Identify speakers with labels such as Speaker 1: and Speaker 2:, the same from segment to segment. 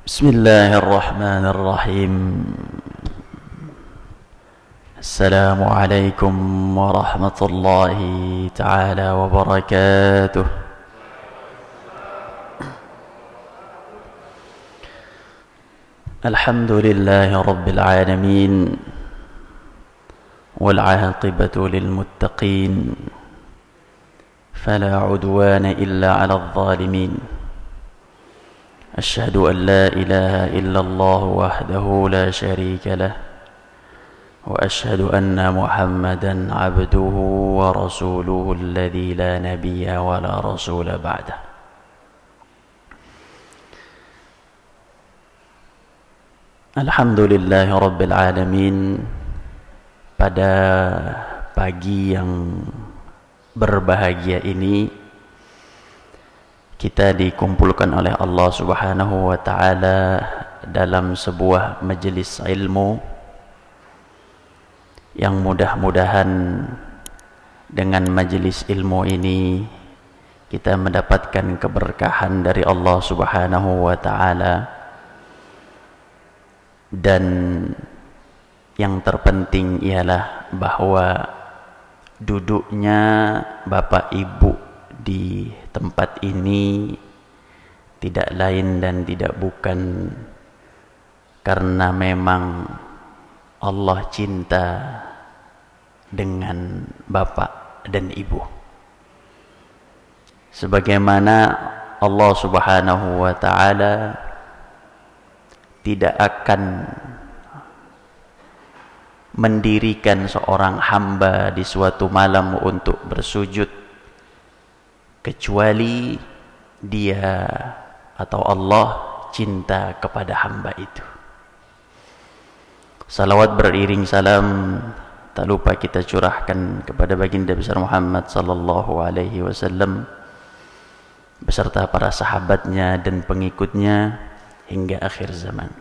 Speaker 1: بسم الله الرحمن الرحيم. السلام عليكم ورحمة الله تعالى وبركاته. الحمد لله رب العالمين، والعاقبة للمتقين، فلا عدوان إلا على الظالمين. أشهد أن لا إله إلا الله وحده لا شريك له، وأشهد أن محمدا عبده ورسوله الذي لا نبي ولا رسول بعده. Alhamdulillah Rabbil Alamin. Pada pagi yang berbahagia ini kita dikumpulkan oleh Allah Subhanahu wa taala dalam sebuah majelis ilmu yang mudah-mudahan dengan majelis ilmu ini kita mendapatkan keberkahan dari Allah Subhanahu wa taala, dan yang terpenting ialah bahwa duduknya Bapak Ibu di tempat ini tidak lain dan tidak bukan karena memang Allah cinta dengan Bapak dan Ibu. Sebagaimana Allah Subhanahu wa taala tidak akan mendirikan seorang hamba di suatu malam untuk bersujud kecuali dia atau Allah cinta kepada hamba itu. Salawat beriring salam tak lupa kita curahkan kepada baginda besar Muhammad sallallahu alaihi wasallam beserta para sahabatnya dan pengikutnya hingga akhir zaman.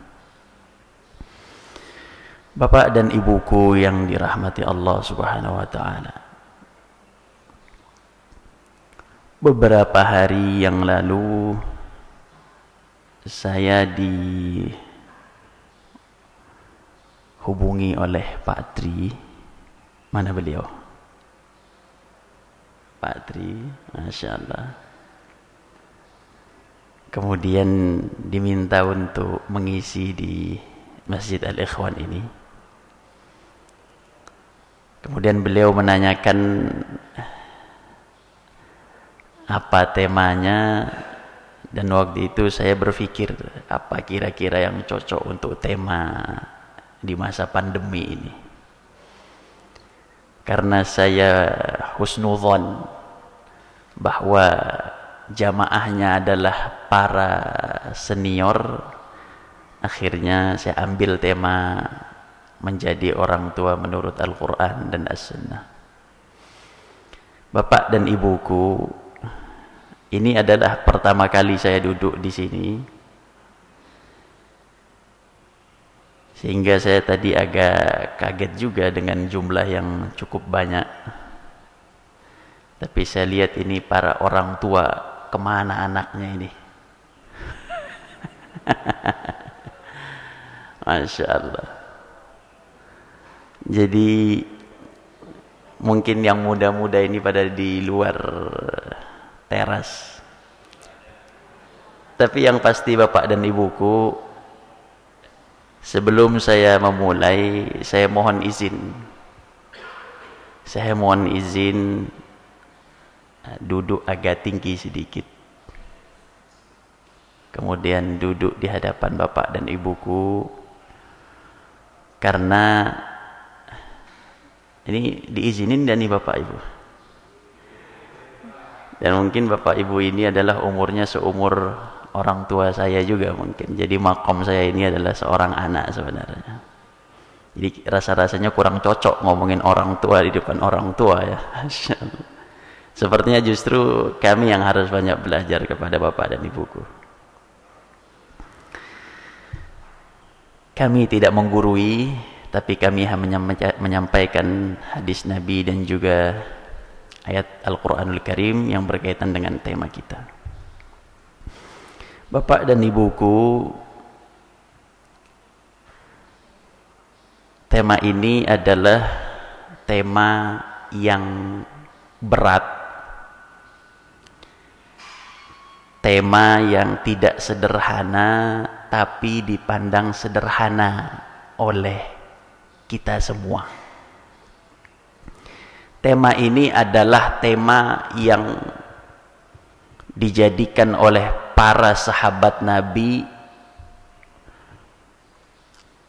Speaker 1: Bapak dan ibuku yang dirahmati Allah Subhanahu wa taala. Beberapa hari yang lalu saya dihubungi oleh Pak Tri. Mana beliau? Pak Tri, Masya Allah. Kemudian diminta untuk mengisi di Masjid Al-Ikhwan ini. Kemudian beliau menanyakan apa temanya, dan waktu itu saya berpikir apa kira-kira yang cocok untuk tema di masa pandemi ini. Karena saya husnudzon bahwa jamaahnya adalah para senior, akhirnya saya ambil tema menjadi orang tua menurut Al-Quran dan As-Sunnah. Bapak dan ibuku, ini adalah pertama kali saya duduk di sini, sehingga saya tadi agak kaget juga dengan jumlah yang cukup banyak. Tapi saya lihat ini para orang tua, kemana anaknya ini? Masya Allah. Jadi mungkin yang muda-muda ini pada di luar teras. Tapi yang pasti Bapak dan Ibuku, sebelum saya memulai, saya mohon izin. Saya mohon izin duduk agak tinggi sedikit. Kemudian duduk di hadapan Bapak dan Ibuku, karena ini diizinin dan nih Bapak Ibu. Dan mungkin Bapak Ibu ini adalah umurnya seumur orang tua saya juga mungkin. Jadi makom saya ini adalah seorang anak sebenarnya. Jadi rasa-rasanya kurang cocok ngomongin orang tua di depan orang tua ya. Sepertinya justru kami yang harus banyak belajar kepada Bapak dan Ibuku. Kami tidak menggurui, tapi kami menyampaikan hadis Nabi dan juga ayat Al-Quranul Karim yang berkaitan dengan tema kita. Bapak dan Ibuku, tema ini adalah tema yang berat, tema yang tidak sederhana tapi dipandang sederhana oleh kita semua. Tema ini adalah tema yang dijadikan oleh para sahabat Nabi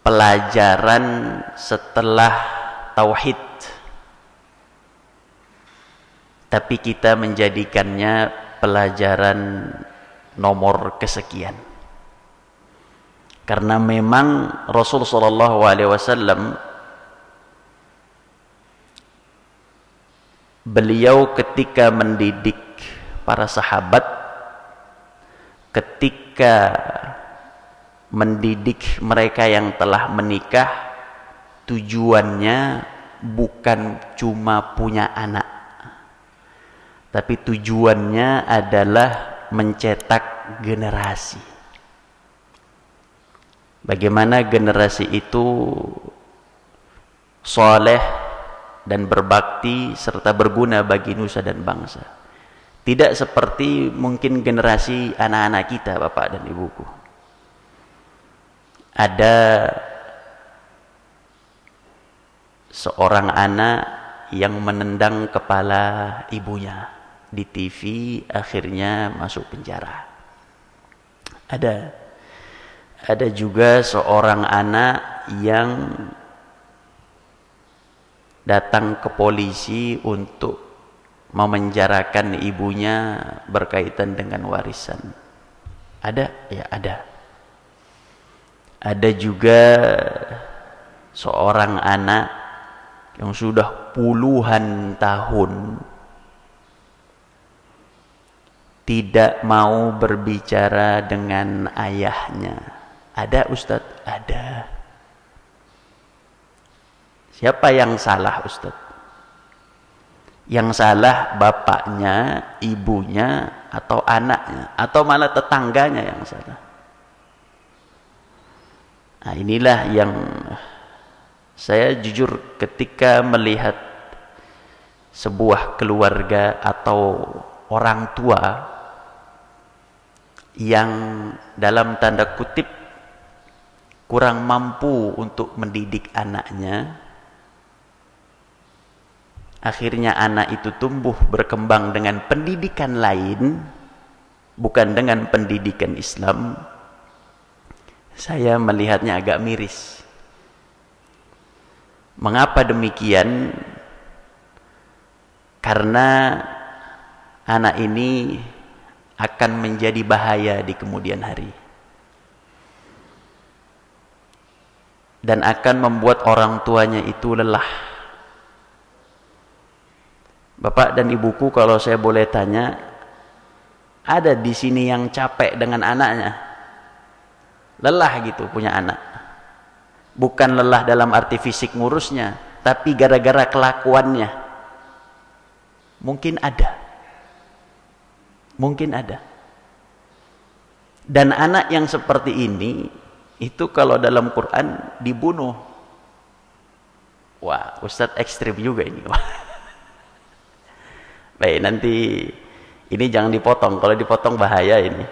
Speaker 1: pelajaran setelah tauhid, tapi kita menjadikannya pelajaran nomor kesekian, karena memang Rasul sallallahu alaihi wasallam beliau ketika mendidik para sahabat, ketika mendidik mereka yang telah menikah, tujuannya bukan cuma punya anak, tapi tujuannya adalah mencetak generasi. Bagaimana generasi itu soleh dan berbakti serta berguna bagi nusa dan bangsa. Tidak seperti mungkin generasi anak-anak kita, Bapak dan Ibuku. Ada seorang anak yang menendang kepala ibunya di TV, akhirnya masuk penjara. Ada juga seorang anak yang datang ke polisi untuk memenjarakan ibunya berkaitan dengan warisan. Ada, ya ada. Ada juga seorang anak yang sudah puluhan tahun tidak mau berbicara dengan ayahnya. Ada, Ustadz? Ada. Siapa yang salah, Ustadz? Yang salah bapaknya, ibunya, atau anaknya, atau malah tetangganya yang salah? Nah, inilah yang saya jujur ketika melihat sebuah keluarga atau orang tua yang dalam tanda kutip kurang mampu untuk mendidik anaknya, akhirnya anak itu tumbuh berkembang dengan pendidikan lain, bukan dengan pendidikan Islam. Saya melihatnya agak miris. Mengapa demikian? Karena anak ini akan menjadi bahaya di kemudian hari, dan akan membuat orang tuanya itu lelah. Bapak dan Ibuku, kalau saya boleh tanya, ada di sini yang capek dengan anaknya? Lelah gitu punya anak. Bukan lelah dalam arti fisik ngurusnya, tapi gara-gara kelakuannya. Mungkin ada. Mungkin ada. Dan anak yang seperti ini, itu kalau dalam Quran dibunuh. Wah, Ustadz ekstrim juga ini. Baik, nanti ini jangan dipotong. Kalau dipotong bahaya ini,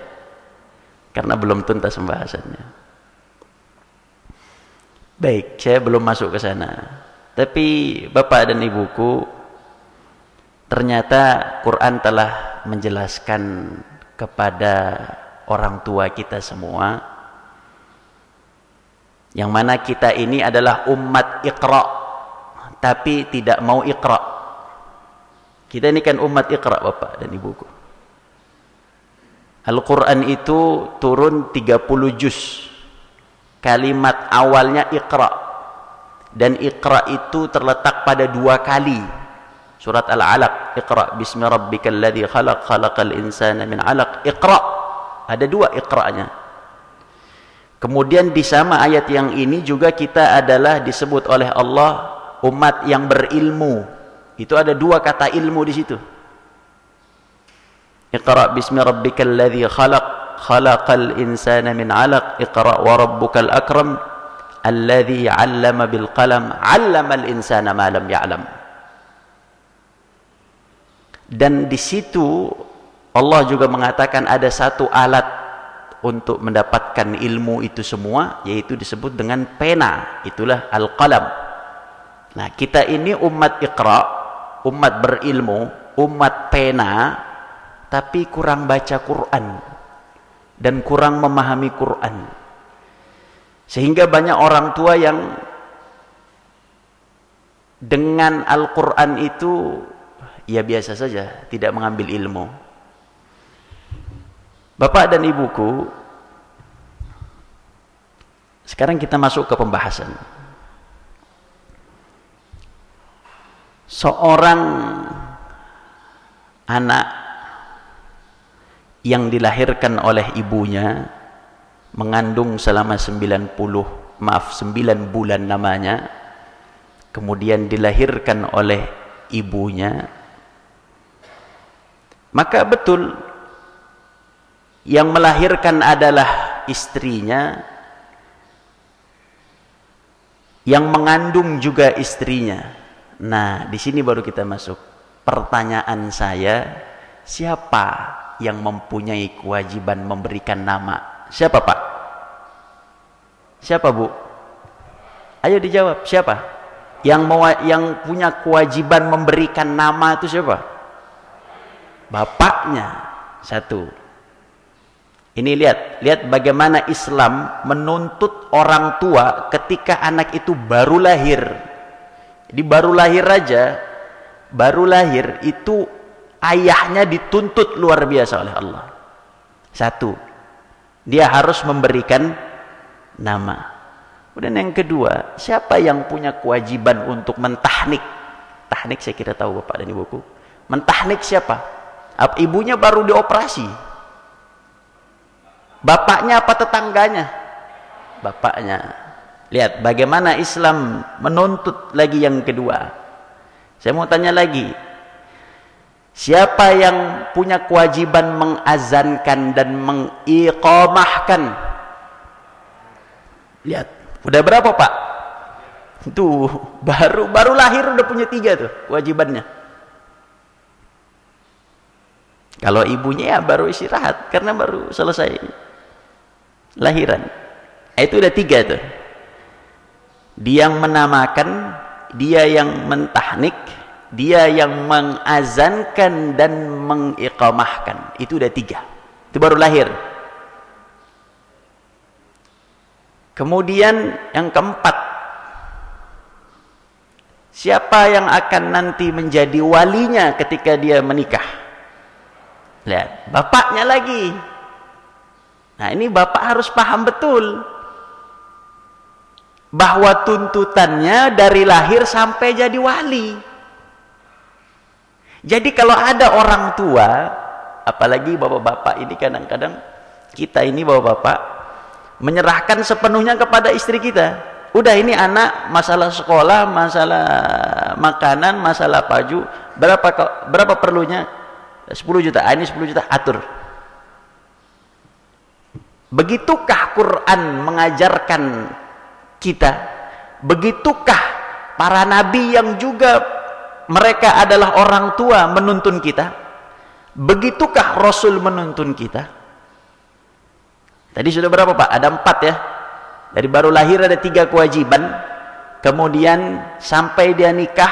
Speaker 1: karena belum tuntas pembahasannya. Baik, saya belum masuk ke sana. Tapi Bapak dan Ibuku, ternyata Quran telah menjelaskan kepada orang tua kita semua, yang mana kita ini adalah umat Iqra, tapi tidak mau Iqra. Kita ini kan umat Iqra, Bapak dan Ibuku. Al-Quran itu turun 30 juz. Kalimat awalnya Iqra. Dan Iqra itu terletak pada 2 kali. Surat Al-Alaq, Iqra bismi rabbikal ladzi khalaq, khalaqal insana min 'alaq. Iqra. Ada 2 Iqra-nya. Kemudian di sama ayat yang ini juga kita adalah disebut oleh Allah umat yang berilmu. Itu ada 2 kata ilmu di situ. Iqra bismi rabbikal ladzi khalaq, khalaqal insana min 'alaq. Iqra wa rabbukal akram Alladzi 'allama bil qalam 'allamal insana ma lam ya'lam. Dan di situ Allah juga mengatakan ada satu alat untuk mendapatkan ilmu itu semua, yaitu disebut dengan pena. Itulah al-qalam. Nah, kita ini umat Iqra, umat berilmu, umat pena, tapi kurang baca Quran dan kurang memahami Quran. Sehingga banyak orang tua yang dengan Al-Quran itu ya biasa saja, tidak mengambil ilmu. Bapak dan ibuku, sekarang kita masuk ke pembahasan. Seorang anak yang dilahirkan oleh ibunya, mengandung selama 9 bulan namanya, kemudian dilahirkan oleh ibunya, maka betul yang melahirkan adalah istrinya, yang mengandung juga istrinya. Nah, di sini baru kita masuk. Pertanyaan saya, siapa yang mempunyai kewajiban memberikan nama? Siapa, Pak? Siapa, Bu? Ayo dijawab, siapa? Yang punya kewajiban memberikan nama itu siapa? Bapaknya. Satu. Ini lihat bagaimana Islam menuntut orang tua ketika anak itu baru lahir. Jadi baru lahir itu ayahnya dituntut luar biasa oleh Allah. Satu, dia harus memberikan nama. Kemudian yang kedua, siapa yang punya kewajiban untuk mentahnik? Tahnik saya kira tahu Bapak dan Ibuku. Mentahnik siapa? Ibunya baru dioperasi. Bapaknya apa tetangganya? Bapaknya. Lihat bagaimana Islam menuntut lagi yang kedua. Saya mau tanya lagi. Siapa yang punya kewajiban mengazankan dan mengiqamahkan? Lihat, udah berapa, Pak? Itu baru lahir udah punya 3 tuh kewajibannya. Kalau ibunya ya baru istirahat karena baru selesai lahiran. Itu udah 3 tuh. Dia yang menamakan, dia yang mentahnik, dia yang mengazankan dan mengiqamahkan. Itu udah 3. Itu baru lahir. Kemudian yang keempat, siapa yang akan nanti menjadi walinya ketika dia menikah? Lihat, bapaknya lagi. Nah, ini bapak harus paham betul bahwa tuntutannya dari lahir sampai jadi wali. Jadi kalau ada orang tua, apalagi bapak-bapak ini, kadang-kadang kita ini bapak-bapak menyerahkan sepenuhnya kepada istri kita. Udah, ini anak, masalah sekolah, masalah makanan, masalah baju, berapa perlunya? 10 juta, ini 10 juta, atur. Begitukah Quran mengajarkan kita? Begitukah para nabi yang juga mereka adalah orang tua menuntun kita? Begitukah Rasul menuntun kita? Tadi sudah berapa, Pak? Ada 4 ya. Dari baru lahir ada 3 kewajiban, kemudian sampai dia nikah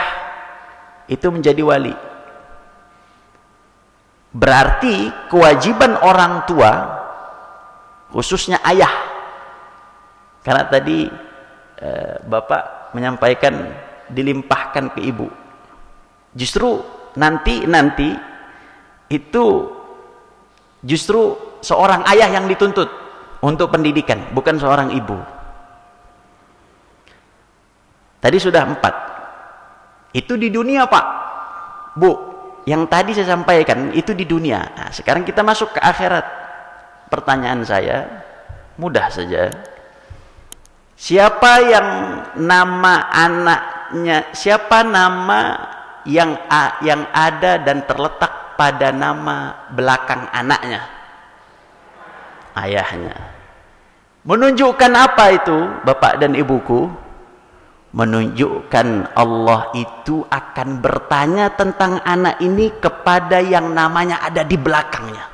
Speaker 1: itu menjadi wali. Berarti kewajiban orang tua, khususnya ayah, karena tadi Bapak menyampaikan dilimpahkan ke ibu. Justru nanti itu justru seorang ayah yang dituntut untuk pendidikan, bukan seorang ibu. Tadi sudah 4. Itu di dunia, Pak, Bu. Yang tadi saya sampaikan itu di dunia. Nah, sekarang kita masuk ke akhirat. Pertanyaan saya mudah saja. Siapa yang nama anaknya, siapa nama yang ada dan terletak pada nama belakang anaknya? Ayahnya. Menunjukkan apa itu, Bapak dan Ibuku? Menunjukkan Allah itu akan bertanya tentang anak ini kepada yang namanya ada di belakangnya.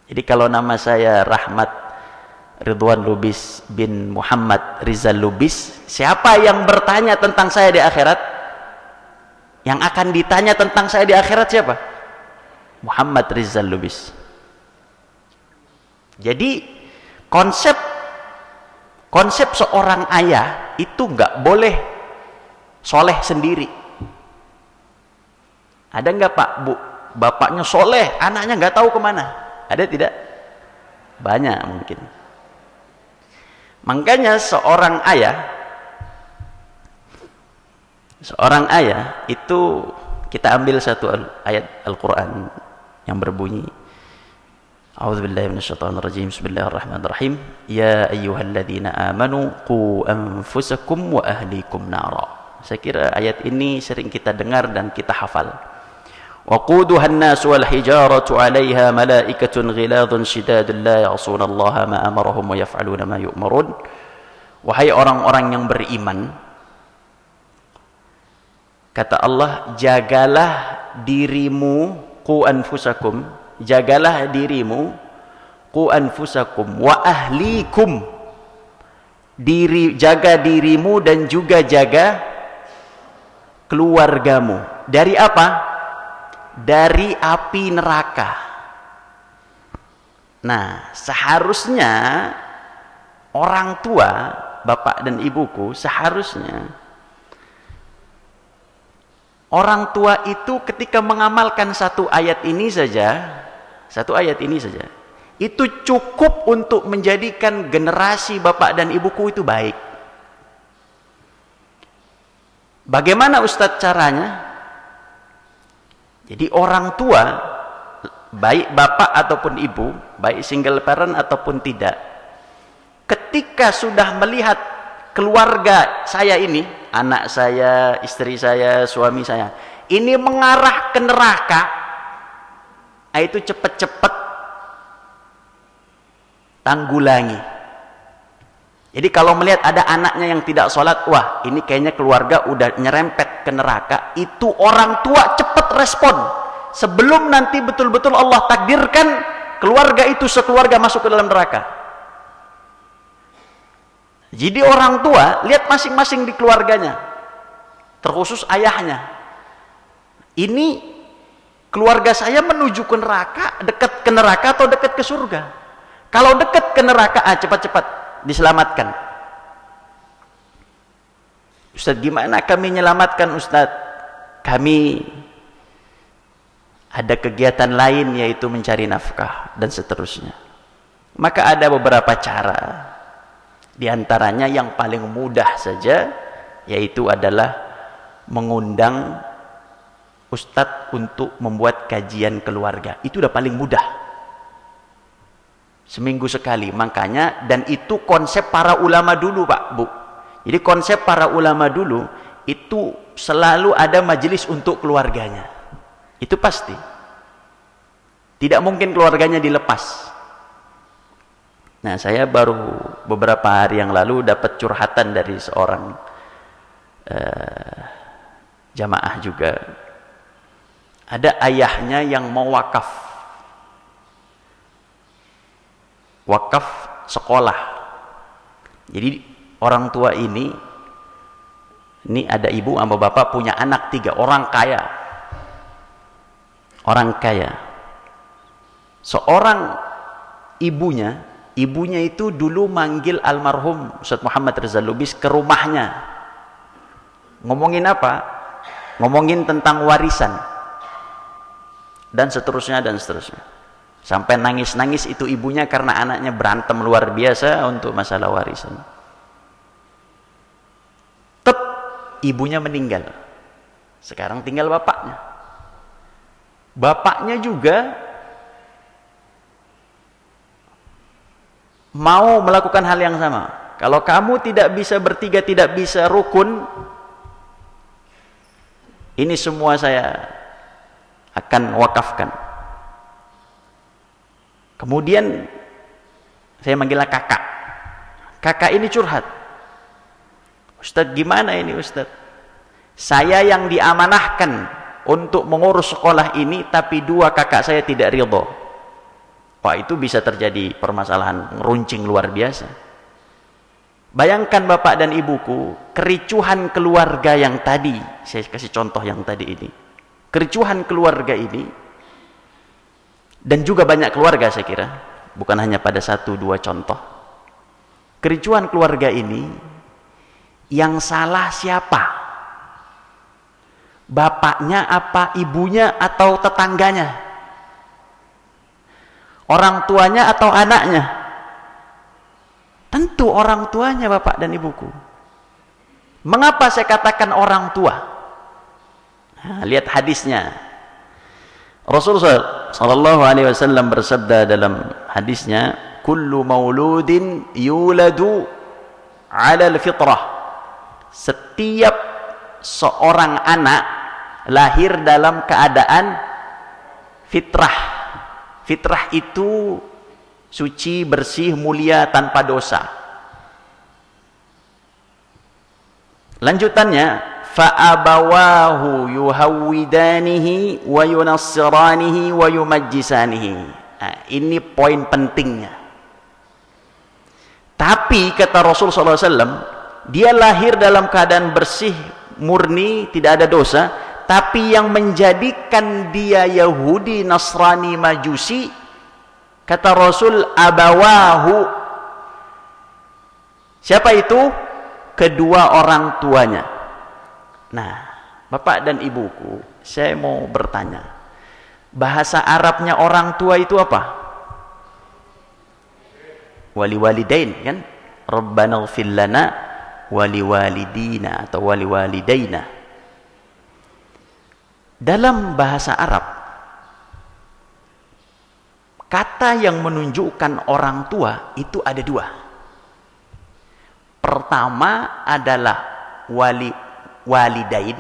Speaker 1: Jadi kalau nama saya Rahmat Ridwan Lubis bin Muhammad Rizal Lubis, siapa yang bertanya tentang saya di akhirat? Yang akan ditanya tentang saya di akhirat siapa? Muhammad Rizal Lubis. Jadi konsep seorang ayah itu nggak boleh soleh sendiri. Ada nggak Pak, Bu, bapaknya soleh, anaknya nggak tahu kemana? Ada tidak? Banyak mungkin. Makanya seorang ayah itu, kita ambil satu ayat Al-Quran yang berbunyi, A'udzubillahi minasyaitonirrajim, Bismillahirrahmanirrahim, Ya ayyuhalladzina amanu qu anfusakum wa ahlikum nara. Saya kira ayat ini sering kita dengar dan kita hafal. وَقُودُهَا النَّاسُ وَالْحِجَارَةُ عَلَيْهَا مَلَائِكَةٌ غِلَاظٌ شِدَادٌ لَا يَعْصُونَ اللَّهَ مَا أَمَرَهُمْ وَيَفْعَلُونَ مَا يُؤْمَرُونَ. Wahai orang-orang yang beriman, kata Allah, jagalah dirimu, qu anfusakum, jagalah dirimu, qu anfusakum wa ahlikum, jaga dirimu dan juga jaga keluargamu. Dari apa? Dari api neraka. Nah, seharusnya orang tua, bapak dan ibuku, seharusnya orang tua itu ketika mengamalkan satu ayat ini saja, itu cukup untuk menjadikan generasi bapak dan ibuku itu baik. Bagaimana Ustadz caranya? Jadi orang tua, baik bapak ataupun ibu, baik single parent ataupun tidak, ketika sudah melihat keluarga saya ini, anak saya, istri saya, suami saya, ini mengarah ke neraka, itu cepat-cepat tanggulangi. Jadi kalau melihat ada anaknya yang tidak sholat, wah ini kayaknya keluarga udah nyerempet ke neraka, itu orang tua cepat respon sebelum nanti betul-betul Allah takdirkan keluarga itu sekeluarga masuk ke dalam neraka. Jadi orang tua lihat masing-masing di keluarganya, terkhusus ayahnya, ini keluarga saya menuju ke neraka, dekat ke neraka atau dekat ke surga? Kalau dekat ke neraka, cepat-cepat diselamatkan. Ustadz, gimana kami menyelamatkan Ustadz? Kami ada kegiatan lain, yaitu mencari nafkah dan seterusnya. Maka ada beberapa cara. Di antaranya yang paling mudah saja, yaitu adalah mengundang Ustadz untuk membuat kajian keluarga. Itu udah paling mudah. Seminggu sekali, makanya, dan itu konsep para ulama dulu Pak, Bu. Jadi konsep para ulama dulu itu selalu ada majelis untuk keluarganya. Itu pasti. Tidak mungkin keluarganya dilepas. Nah, saya baru beberapa hari yang lalu dapat curhatan dari seorang jamaah juga. Ada ayahnya yang mau wakaf sekolah. Jadi orang tua ini ada ibu sama bapak punya anak 3, orang kaya. Seorang ibunya itu dulu manggil almarhum Ustadz Muhammad Rizal Lubis ke rumahnya. Ngomongin apa? Ngomongin tentang warisan dan seterusnya. Sampai nangis-nangis itu ibunya karena anaknya berantem luar biasa untuk masalah warisan. Ibunya meninggal. Sekarang tinggal bapaknya. Bapaknya juga mau melakukan hal yang sama. Kalau kamu tidak bisa bertiga, tidak bisa rukun, ini semua saya akan wakafkan. Kemudian Saya manggilnya kakak. Kakak ini curhat. Ustadz, gimana ini Ustadz? Saya yang diamanahkan untuk mengurus sekolah ini, tapi dua kakak saya tidak ridho. Wah, itu bisa terjadi permasalahan runcing luar biasa. Bayangkan bapak dan ibuku, kericuhan keluarga yang tadi, saya kasih contoh yang tadi ini. Kericuhan keluarga ini, dan juga banyak keluarga saya kira, bukan hanya pada satu dua contoh. Kericuhan keluarga ini, yang salah siapa? Bapaknya apa ibunya atau tetangganya? Orang tuanya atau anaknya? Tentu orang tuanya bapak dan ibuku. Mengapa saya katakan orang tua? Nah, lihat hadisnya. Rasulullah SAW bersabda dalam hadisnya, kullu mauludin yuladu ala al-fitrah. Setiap seorang anak lahir dalam keadaan fitrah. Fitrah itu suci, bersih, mulia, tanpa dosa. Lanjutannya, fa'abawahu yuhawwidanihi wa yunassiranihi wa yumajjisanihi. Nah, ini poin pentingnya. Tapi kata Rasul SAW, dia lahir dalam keadaan bersih, murni, tidak ada dosa, tapi yang menjadikan dia Yahudi, Nasrani, Majusi, kata Rasul, abawahu. Siapa itu? Kedua orang tuanya. Nah, bapak dan ibuku, saya mau bertanya, bahasa Arabnya orang tua itu apa? Wali walidain, kan? Rabbana ighfir lana wali walidina atau wali walidaina. Dalam bahasa Arab, kata yang menunjukkan orang tua itu ada dua. Pertama adalah walidain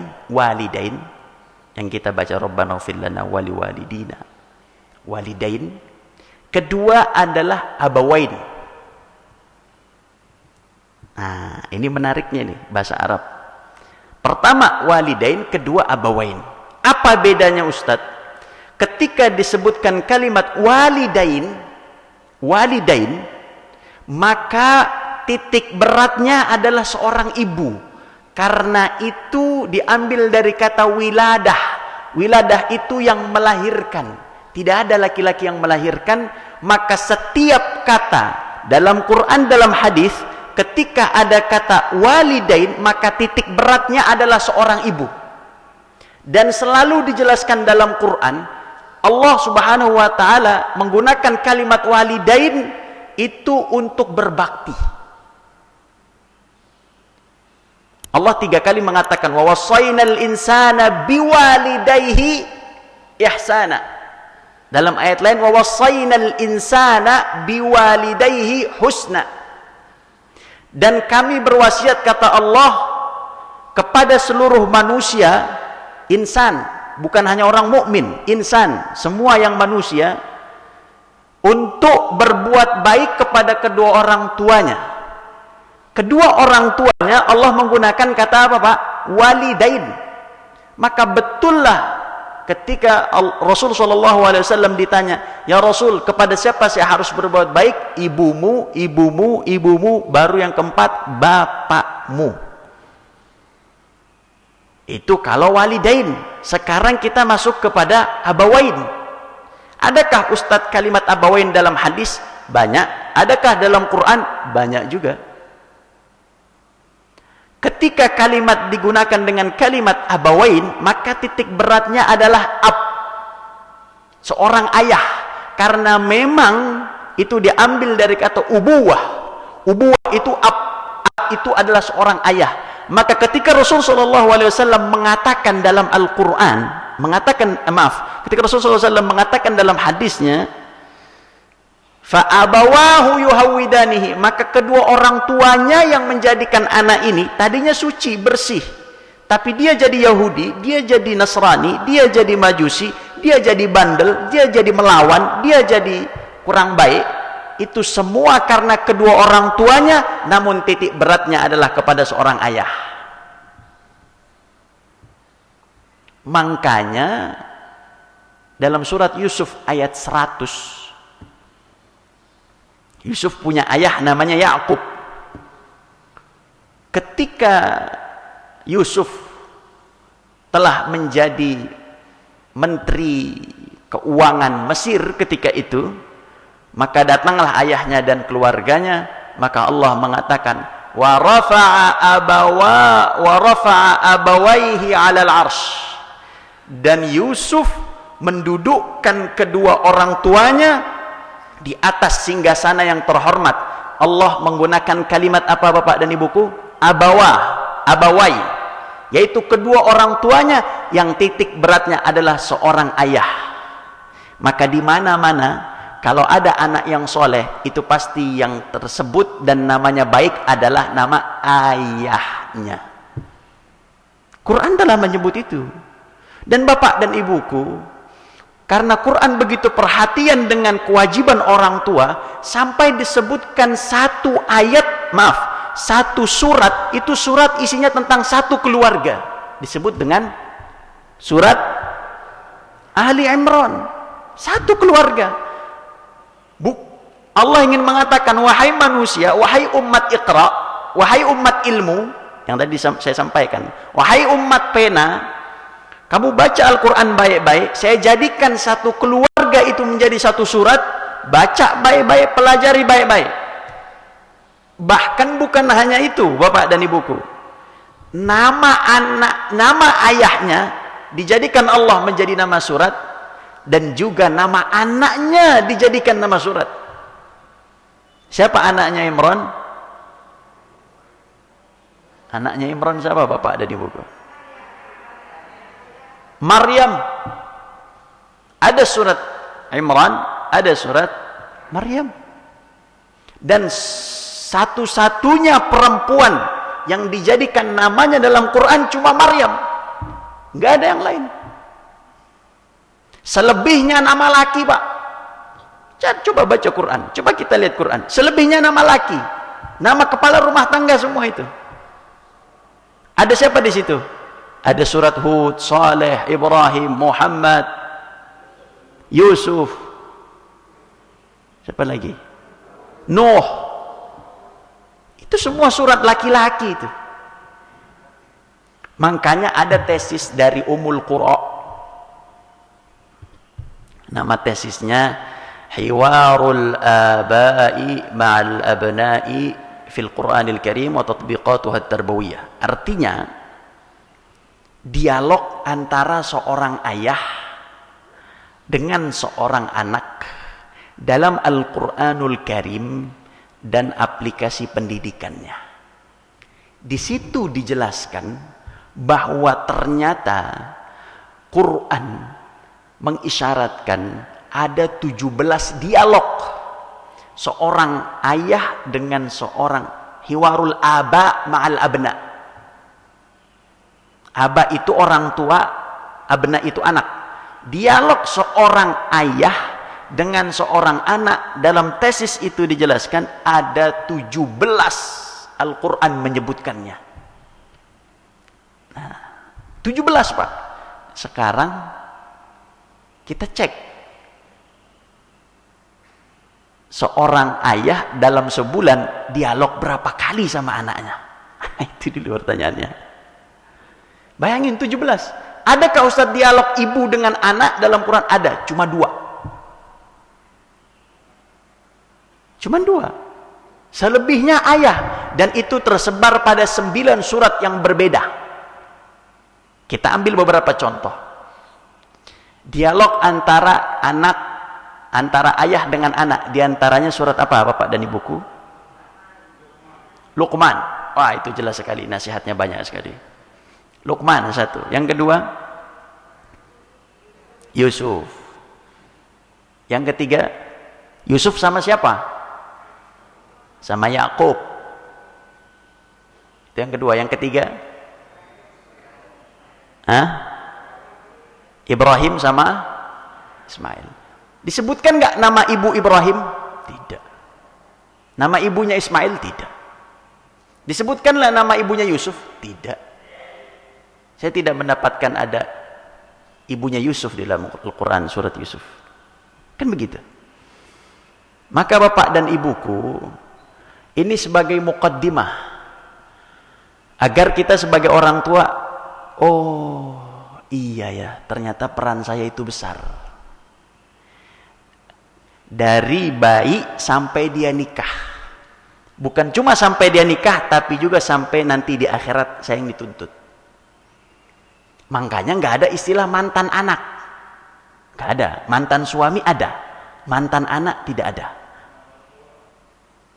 Speaker 1: yang kita baca Rabbana ighfir lana wali walidina. Walidain. Kedua adalah abawain. Nah, ini menariknya nih bahasa Arab. Pertama walidain, kedua abawain. Apa bedanya Ustadz? Ketika disebutkan kalimat walidain, maka titik beratnya adalah seorang ibu. Karena itu diambil dari kata wiladah. Wiladah itu yang melahirkan. Tidak ada laki-laki yang melahirkan. Maka setiap kata dalam Quran, dalam hadis, ketika ada kata walidain, maka titik beratnya adalah seorang ibu. Dan selalu dijelaskan dalam Quran, Allah Subhanahu wa taala menggunakan kalimat walidain itu untuk berbakti. Allah 3 kali mengatakan wa wassaynal insana biwalidayhi ihsana. Dalam ayat lain wa wassaynal insana biwalidayhi husna. Dan kami berwasiat, kata Allah, kepada seluruh manusia, insan, bukan hanya orang mukmin, insan, semua yang manusia, untuk berbuat baik kepada kedua orang tuanya. Kedua orang tuanya Allah menggunakan kata apa, Pak? Walidain. Maka betullah ketika Rasul SAW ditanya, ya Rasul, kepada siapa saya harus berbuat baik? Ibumu, ibumu, ibumu, baru yang keempat bapakmu. Itu kalau walidain. Sekarang kita masuk kepada abawain. Adakah Ustadz kalimat abawain dalam hadis? Banyak. Adakah dalam Quran? Banyak juga. Ketika kalimat digunakan dengan kalimat abawain, maka titik beratnya adalah ab, seorang ayah. Karena memang itu diambil dari kata ubuwah. Ubuwah itu ab itu adalah seorang ayah. Maka ketika Rasulullah SAW mengatakan dalam Al-Quran, ketika Rasulullah SAW mengatakan dalam hadisnya, fa'abawahu yuhawwidanihi, maka kedua orang tuanya yang menjadikan anak ini tadinya suci, bersih, tapi dia jadi Yahudi, dia jadi Nasrani, dia jadi Majusi, dia jadi bandel, dia jadi melawan, dia jadi kurang baik. itu semua karena kedua orang tuanya, namun titik beratnya adalah kepada seorang ayah. Makanya dalam surat Yusuf ayat 100, Yusuf punya ayah namanya Yakub. Ketika Yusuf telah menjadi menteri keuangan Mesir ketika itu, maka datanglah ayahnya dan keluarganya, maka Allah mengatakan wa rafa'a abawaihi 'alal 'arsy, dan Yusuf mendudukkan kedua orang tuanya di atas singgasana yang terhormat. Allah menggunakan kalimat apa Bapak dan Ibuku? Abawai, yaitu kedua orang tuanya yang titik beratnya adalah seorang ayah. Maka di mana-mana kalau ada anak yang soleh, itu pasti yang tersebut dan namanya baik adalah nama ayahnya. Quran telah menyebut itu. Dan Bapak dan Ibuku, karena Quran begitu perhatian dengan kewajiban orang tua, sampai disebutkan satu ayat, satu surat, itu surat isinya tentang satu keluarga, disebut dengan surat Ali Imran. Satu keluarga. Allah ingin mengatakan, wahai manusia, wahai umat Iqra, wahai umat ilmu, yang tadi saya sampaikan, wahai umat pena, kamu baca Al-Quran baik-baik, saya jadikan satu keluarga itu menjadi satu surat, baca baik-baik, pelajari baik-baik. Bahkan bukan hanya itu Bapak dan Ibuku, nama ayahnya dijadikan Allah menjadi nama surat, dan juga nama anaknya dijadikan nama surat. Siapa anaknya Imran? Anaknya Imran siapa Bapak dan Ibuku? Maryam. Ada surat Imran, ada surat Maryam. Dan satu-satunya perempuan yang dijadikan namanya dalam Quran cuma Maryam, nggak ada yang lain. Selebihnya nama laki, Pak. Coba baca Quran, coba kita lihat Quran, selebihnya nama laki, nama kepala rumah tangga semua itu. Ada siapa di situ? Ada surat Hud, Saleh, Ibrahim, Muhammad, Yusuf, siapa lagi? Nuh. Itu semua surat laki-laki itu. Makanya ada tesis dari Ummul Qura. Nama tesisnya Hiwarul Aba'i Ma'al Abna'i Fil Qur'anil Karim wa Tatbiqatuha Tarbawiyah. Artinya, dialog antara seorang ayah dengan seorang anak dalam Al-Qur'anul Karim dan aplikasi pendidikannya. Di situ dijelaskan bahwa ternyata Quran mengisyaratkan ada 17 dialog seorang ayah dengan seorang, hiwarul aba ma'al abna. Aba itu orang tua, abna itu anak. Dialog seorang ayah dengan seorang anak, dalam tesis itu dijelaskan ada 17 Al-Quran menyebutkannya. Nah, 17 Pak. Sekarang kita cek, seorang ayah dalam sebulan dialog berapa kali sama anaknya? Itu di luar pertanyaannya. Bayangin 17. Adakah Ustaz dialog ibu dengan anak dalam Quran? Ada, cuma 2. Cuma 2. Selebihnya ayah, dan itu tersebar pada 9 surat yang berbeda. Kita ambil beberapa contoh. Dialog antara ayah dengan anak, diantaranya surat apa Bapak dan Ibuku? Luqman. Wah, itu jelas sekali, nasihatnya banyak sekali. Luqman satu. Yang kedua, Yusuf. Yang ketiga, Yusuf sama siapa? Sama Yakub. Itu yang kedua. Yang ketiga, Ibrahim sama Ismail. Disebutkan nggak nama ibu Ibrahim? Tidak. Nama ibunya Ismail? Tidak. Disebutkanlah nama ibunya Yusuf? Tidak. Saya tidak mendapatkan ada ibunya Yusuf di dalam Al-Quran surat Yusuf. Kan begitu. Maka bapak dan ibuku, ini sebagai muqaddimah agar kita sebagai orang tua, oh iya ya, ternyata peran saya itu besar. Dari bayi sampai dia nikah. Bukan cuma sampai dia nikah, tapi juga sampai nanti di akhirat saya yang dituntut. Makanya nggak ada istilah mantan anak. Nggak ada. Mantan suami ada. Mantan anak tidak ada.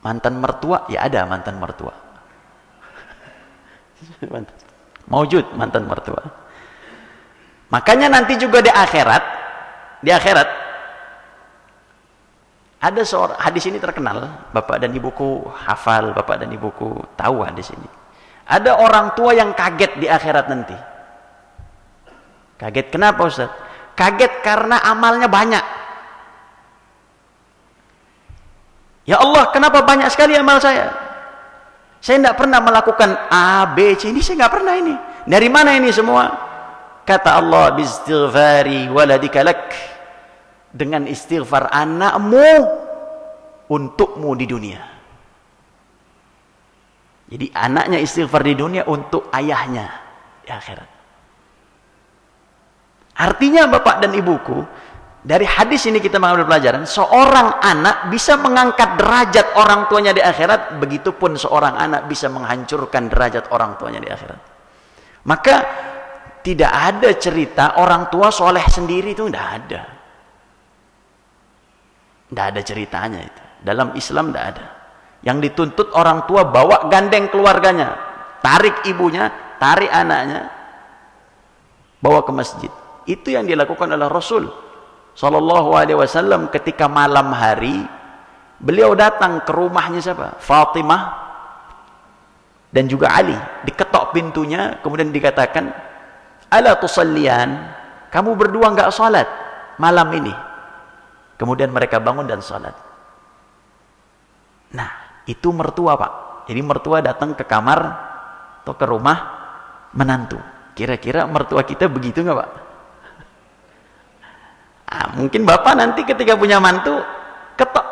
Speaker 1: Mantan mertua, ya ada mantan mertua. Maujud mantan mertua. Makanya nanti juga di akhirat ada seorang, hadis ini terkenal, bapak dan ibuku hafal, bapak dan ibuku tahu hadis ini. Ada orang tua yang kaget di akhirat nanti. Kaget kenapa Ustaz? Kaget karena amalnya banyak. Ya Allah, kenapa banyak sekali amal saya? Saya tidak pernah melakukan A, B, C, ini saya nggak pernah ini. Dari mana ini semua? Kata Allah, bistighfari waladika lak. Dengan istighfar anakmu untukmu di dunia. Jadi anaknya istighfar di dunia untuk ayahnya di akhirat. Artinya bapak dan ibuku, dari hadis ini kita mengambil pelajaran, seorang anak bisa mengangkat derajat orang tuanya di akhirat, begitupun seorang anak bisa menghancurkan derajat orang tuanya di akhirat. Maka tidak ada cerita orang tua soleh sendiri, itu tidak ada. Tidak ada ceritanya itu. Dalam Islam tidak ada. Yang dituntut orang tua bawa gandeng keluarganya, tarik ibunya, tarik anaknya, bawa ke masjid. Itu yang dilakukan oleh Rasul Sallallahu Alaihi Wasallam ketika malam hari beliau datang ke rumahnya siapa? Fatimah dan juga Ali. Diketok pintunya, kemudian dikatakan, ala tusallian, kamu berdua enggak salat malam ini? Kemudian mereka bangun dan salat. Nah, itu mertua Pak. Jadi mertua datang ke kamar atau ke rumah menantu. Kira-kira mertua kita begitu enggak Pak? Nah, mungkin bapak nanti ketika punya mantu ketok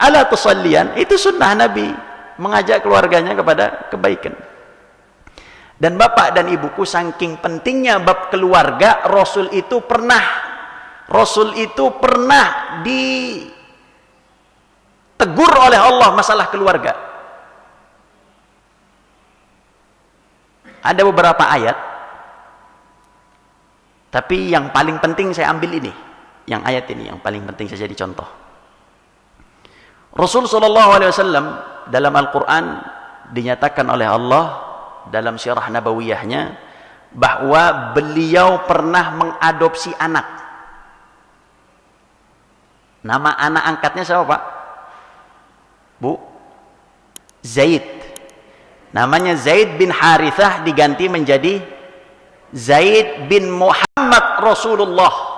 Speaker 1: ala tusallian, itu sunnah Nabi mengajak keluarganya kepada kebaikan. Dan bapak dan ibuku, saking pentingnya bab keluarga, Rasul itu pernah ditegur oleh Allah masalah keluarga. Ada beberapa ayat, tapi yang paling penting saya ambil ini. Yang ayat ini yang paling penting saya jadi contoh. Rasul sallallahu alaihi wasallam dalam Al-Qur'an dinyatakan oleh Allah dalam sirah nabawiyahnya bahwa beliau pernah mengadopsi anak. Nama anak angkatnya siapa Pak? Bu? Zaid. Namanya Zaid bin Harithah, diganti menjadi Zaid bin Muhammad Rasulullah.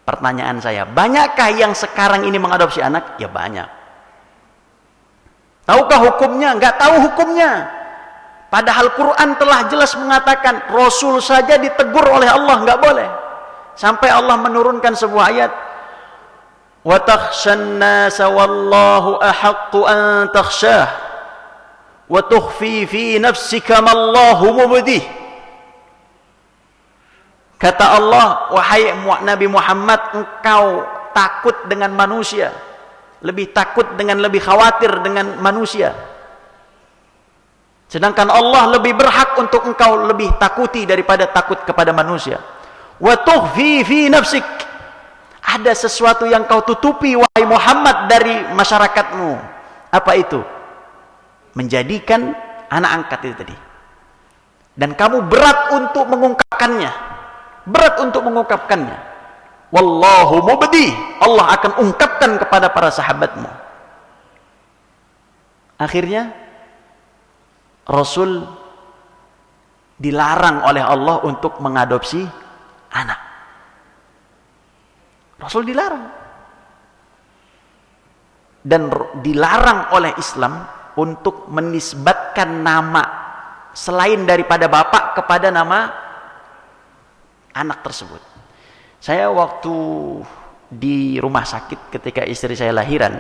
Speaker 1: Pertanyaan saya, banyakkah yang sekarang ini mengadopsi anak? Ya banyak. Tahukah hukumnya? Enggak tahu hukumnya. Padahal Quran telah jelas mengatakan Rasul saja ditegur oleh Allah, enggak boleh. Sampai Allah menurunkan sebuah ayat, wa takhshan nasa wallahu ahaqqu an takhshah wa tukhfi fi nafsika ma Allahu mubdih. Kata Allah, wahai Nabi Muhammad, engkau takut dengan manusia, lebih takut dengan, lebih khawatir dengan manusia, sedangkan Allah lebih berhak untuk engkau lebih takuti daripada takut kepada manusia. Wa tukhfi fi nafsik, ada sesuatu yang kau tutupi wahai Muhammad dari masyarakatmu. Apa itu? Menjadikan anak angkat itu tadi. Dan kamu berat untuk mengungkapkannya. Wallahu mubdi, Allah akan ungkapkan kepada para sahabatmu. Akhirnya Rasul dilarang oleh Allah untuk mengadopsi anak. Rasul dilarang.
Speaker 2: dan dilarang oleh Islam untuk menisbatkan nama selain daripada bapak kepada nama anak tersebut. Saya waktu di rumah sakit ketika istri saya lahiran,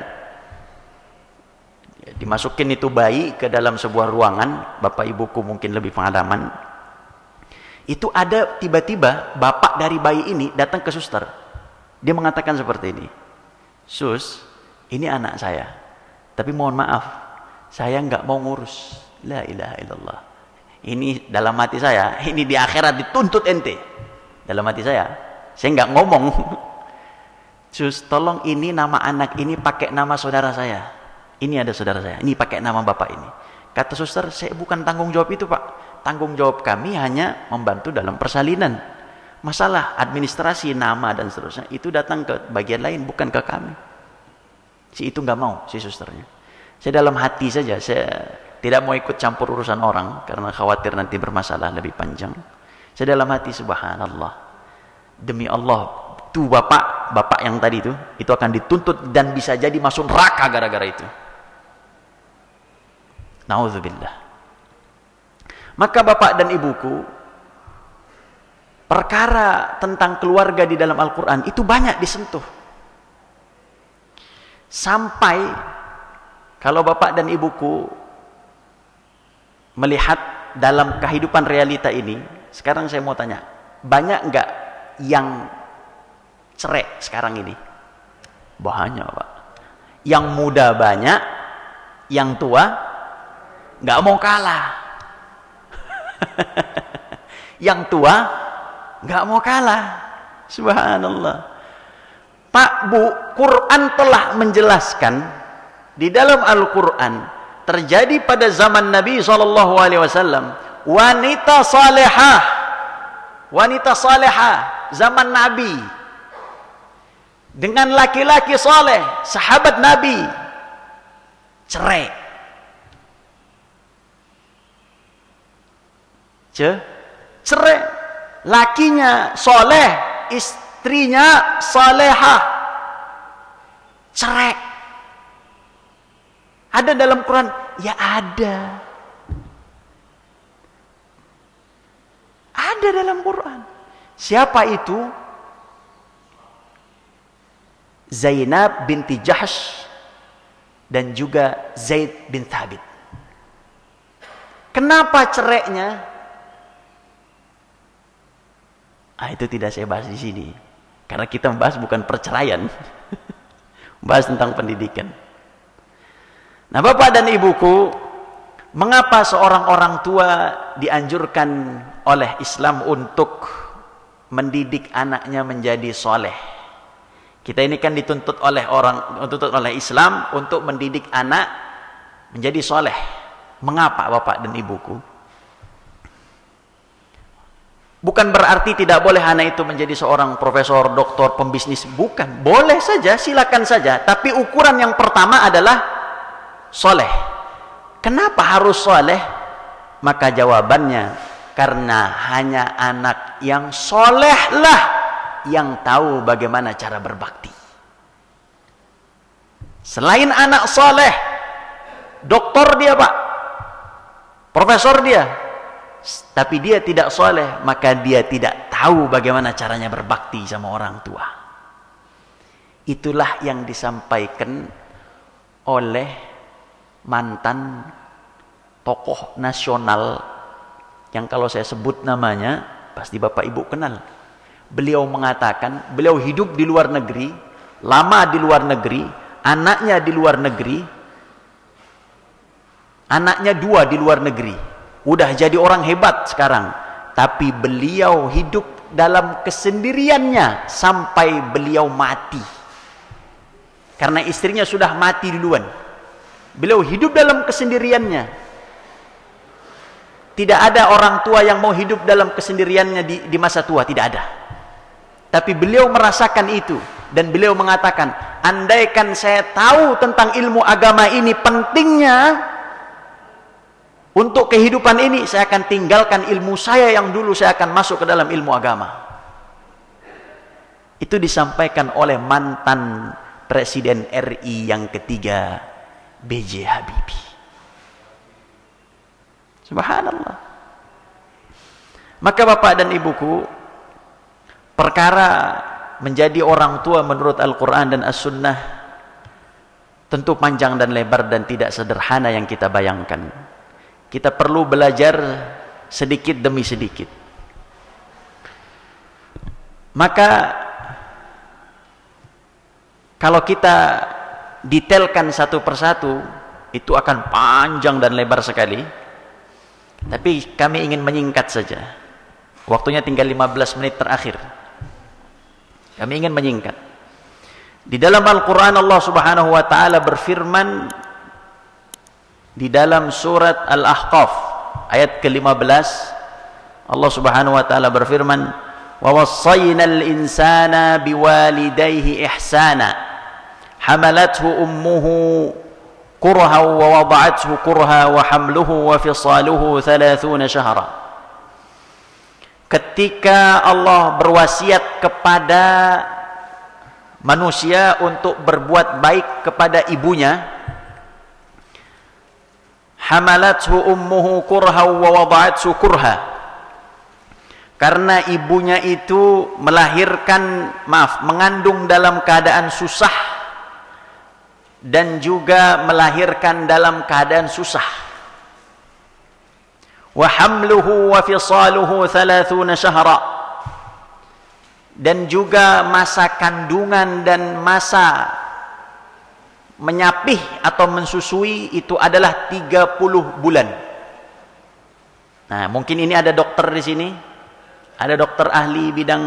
Speaker 2: dimasukin itu bayi ke dalam sebuah ruangan, bapak ibuku mungkin lebih pengalaman, itu ada tiba-tiba bapak dari bayi ini datang ke suster. Dia mengatakan seperti ini, "Sus, ini anak saya, tapi mohon maaf, saya nggak mau ngurus." La ilaha illallah. Ini dalam hati saya, ini di akhirat dituntut ente. Dalam hati saya nggak ngomong. "Sus, tolong ini nama anak ini pakai nama saudara saya. Ini ada saudara saya, ini pakai nama bapak ini." Kata suster, "Saya bukan tanggung jawab itu, Pak. Tanggung jawab kami hanya membantu dalam persalinan. Masalah administrasi, nama dan seterusnya, itu datang ke bagian lain, bukan ke kami." Si itu nggak mau, si susternya. Saya dalam hati saja, saya tidak mau ikut campur urusan orang karena khawatir nanti bermasalah lebih panjang. Saya dalam hati, subhanallah, demi Allah, tuh bapak yang tadi itu akan dituntut dan bisa jadi masuk neraka gara-gara itu. Nauzubillah. Maka bapak dan ibuku, perkara tentang keluarga di dalam Al-Quran itu banyak disentuh. Sampai kalau bapak dan ibuku melihat dalam kehidupan realita ini, sekarang saya mau tanya, banyak nggak yang cerai sekarang ini? Banyak, Pak. Yang muda banyak, yang tua nggak mau kalah. Yang tua nggak mau kalah. Subhanallah. Pak, Bu, Quran telah menjelaskan di dalam Al-Quran terjadi pada zaman Nabi SAW wanita salehah zaman Nabi dengan laki-laki saleh, sahabat Nabi, cerai. Cerai. Lakinya soleh, istrinya salehah, cerai. Ada dalam Quran? Ya ada. Ada dalam Quran. Siapa itu? Zainab binti Jahsh dan juga Zaid bin Thabit. Kenapa cerainya? Itu tidak saya bahas di sini. Karena kita membahas bukan perceraian. Bahas tentang pendidikan. Nah, Bapak dan Ibuku, mengapa seorang orang tua dianjurkan oleh Islam untuk mendidik anaknya menjadi soleh? Kita ini kan dituntut oleh Islam untuk mendidik anak menjadi soleh. Mengapa, Bapak dan Ibuku? Bukan berarti tidak boleh anak itu menjadi seorang profesor, doktor, pembisnis. Bukan. Boleh saja, silakan saja. Tapi ukuran yang pertama adalah soleh. Kenapa harus soleh? Maka jawabannya, karena hanya anak yang solehlah yang tahu bagaimana cara berbakti. Selain anak soleh, doktor dia, Pak, profesor dia, tapi dia tidak soleh, maka dia tidak tahu bagaimana caranya berbakti sama orang tua. Itulah yang disampaikan oleh mantan tokoh nasional yang kalau saya sebut namanya pasti Bapak Ibu kenal. Beliau mengatakan, beliau hidup di luar negeri, lama di luar negeri, anaknya di luar negeri, anaknya 2 di luar negeri, udah jadi orang hebat sekarang, tapi beliau hidup dalam kesendiriannya sampai beliau mati karena istrinya sudah mati duluan. Beliau hidup dalam kesendiriannya. Tidak ada orang tua yang mau hidup dalam kesendiriannya di masa tua, tidak ada. Tapi beliau merasakan itu dan beliau mengatakan, andaikan saya tahu tentang ilmu agama ini pentingnya untuk kehidupan ini, saya akan tinggalkan ilmu saya yang dulu saya akan masuk ke dalam ilmu agama. Itu disampaikan oleh mantan Presiden RI yang ketiga, B.J. Habibie. Subhanallah. Maka bapak dan ibuku, perkara menjadi orang tua menurut Al-Quran dan As-Sunnah tentu panjang dan lebar dan tidak sederhana yang kita bayangkan. Kita perlu belajar sedikit demi sedikit. Maka kalau kita detailkan satu persatu, itu akan panjang dan lebar sekali. Tapi kami ingin menyingkat saja. Waktunya tinggal 15 menit terakhir. Kami ingin menyingkat. Di dalam Al-Quran Allah Subhanahu wa ta'ala berfirman di dalam surat Al-Ahqaf ayat ke-15, Allah Subhanahu wa ta'ala berfirman, "Wa wassayna al-insana biwalidayhi ihsana. Hamalathu ummuhu kurha wa wada'athu kurha wa hamluhu wa fisaluhu 30 syahra." Ketika Allah berwasiat kepada manusia untuk berbuat baik kepada ibunya, hamalathu ummuhu kurha wa wada'athu kurha, karena ibunya itu mengandung dalam keadaan susah dan juga melahirkan dalam keadaan susah. Wa hamluhu wa fisaluhu 30 syahra, dan juga masa kandungan dan masa menyapih atau mensusui itu adalah 30 bulan. Nah, mungkin ini ada dokter di sini, ada dokter ahli bidang